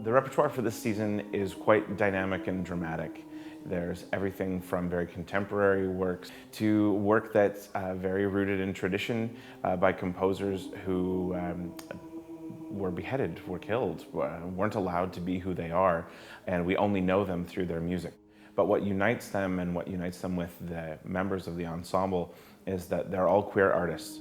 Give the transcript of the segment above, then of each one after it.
The repertoire for this season is quite dynamic and dramatic. There's everything from very contemporary works to work that's very rooted in tradition by composers who were beheaded, were killed, weren't allowed to be who they are, and we only know them through their music. But what unites them and what unites them with the members of the ensemble is that they're all queer artists.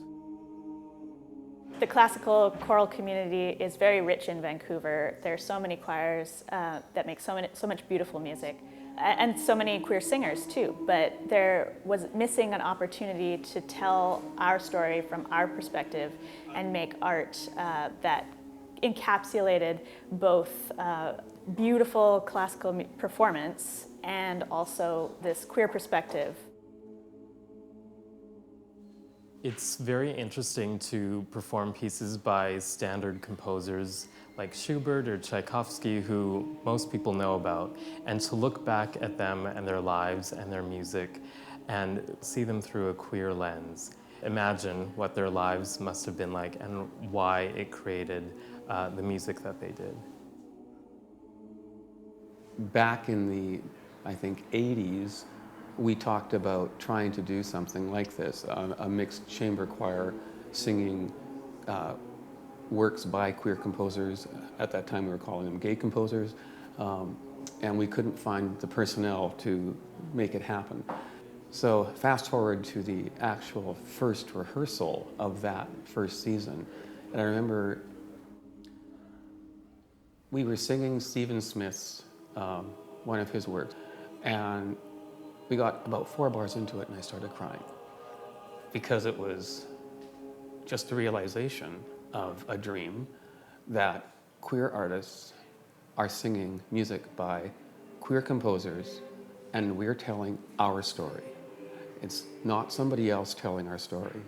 The classical choral community is very rich in Vancouver. There are so many choirs that make so much beautiful music, and so many queer singers too. But there was missing an opportunity to tell our story from our perspective and make art that encapsulated both beautiful classical performance and also this queer perspective. It's very interesting to perform pieces by standard composers like Schubert or Tchaikovsky, who most people know about, and to look back at them and their lives and their music and see them through a queer lens. Imagine what their lives must have been like and why it created the music that they did. Back in the, I think, 80s, we talked about trying to do something like this, a mixed chamber choir singing works by queer composers. At that time we were calling them gay composers, and we couldn't find the personnel to make it happen. So fast forward to the actual first rehearsal of that first season, and I remember we were singing Stephen Smith's, one of his works, and we got about 4 bars into it and I started crying because it was just the realization of a dream that queer artists are singing music by queer composers and we're telling our story. It's not somebody else telling our story,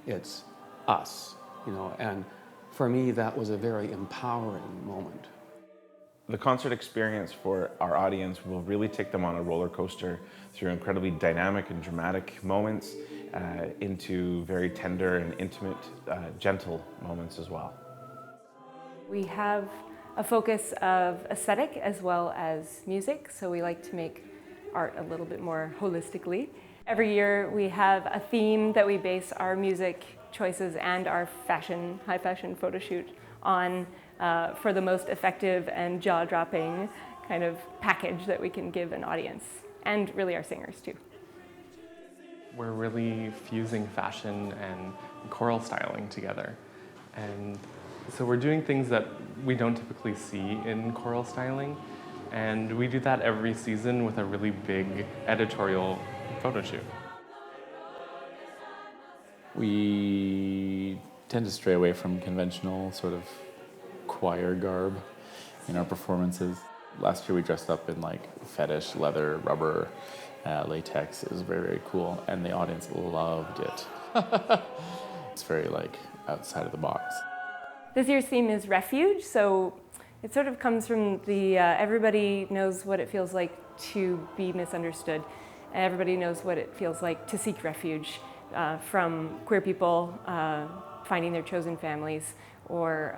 it's us, you know, and for me that was a very empowering moment. The concert experience for our audience will really take them on a roller coaster through incredibly dynamic and dramatic moments into very tender and intimate, gentle moments as well. We have a focus of aesthetic as well as music, so we like to make art a little bit more holistically. Every year we have a theme that we base our music choices and our fashion, high fashion photo shoot on for the most effective and jaw-dropping kind of package that we can give an audience, and really our singers too. We're really fusing fashion and choral styling together. And so we're doing things that we don't typically see in choral styling, and we do that every season with a really big editorial photo shoot. We tend to stray away from conventional sort of choir garb in our performances. Last year we dressed up in like fetish, leather, rubber, latex. It was very, very cool, and the audience loved it. It's very like outside of the box. This year's theme is Refuge, so it sort of comes from the everybody knows what it feels like to be misunderstood. Everybody knows what it feels like to seek refuge from queer people finding their chosen families, or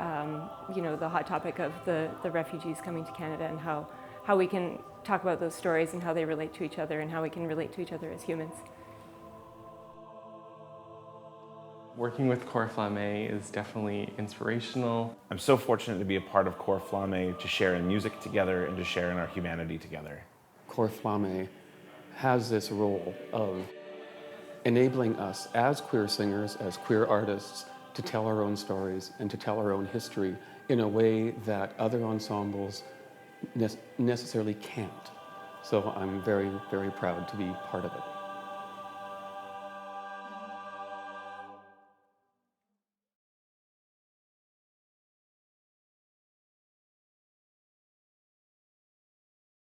you know, the hot topic of the refugees coming to Canada, and how we can talk about those stories and how they relate to each other and how we can relate to each other as humans. Working with Cor Flammae is definitely inspirational. I'm so fortunate to be a part of Cor Flammae, to share in music together and to share in our humanity together. Cor Flammae has this role of enabling us as queer singers, as queer artists, to tell our own stories and to tell our own history in a way that other ensembles necessarily can't. So I'm very, very proud to be part of it.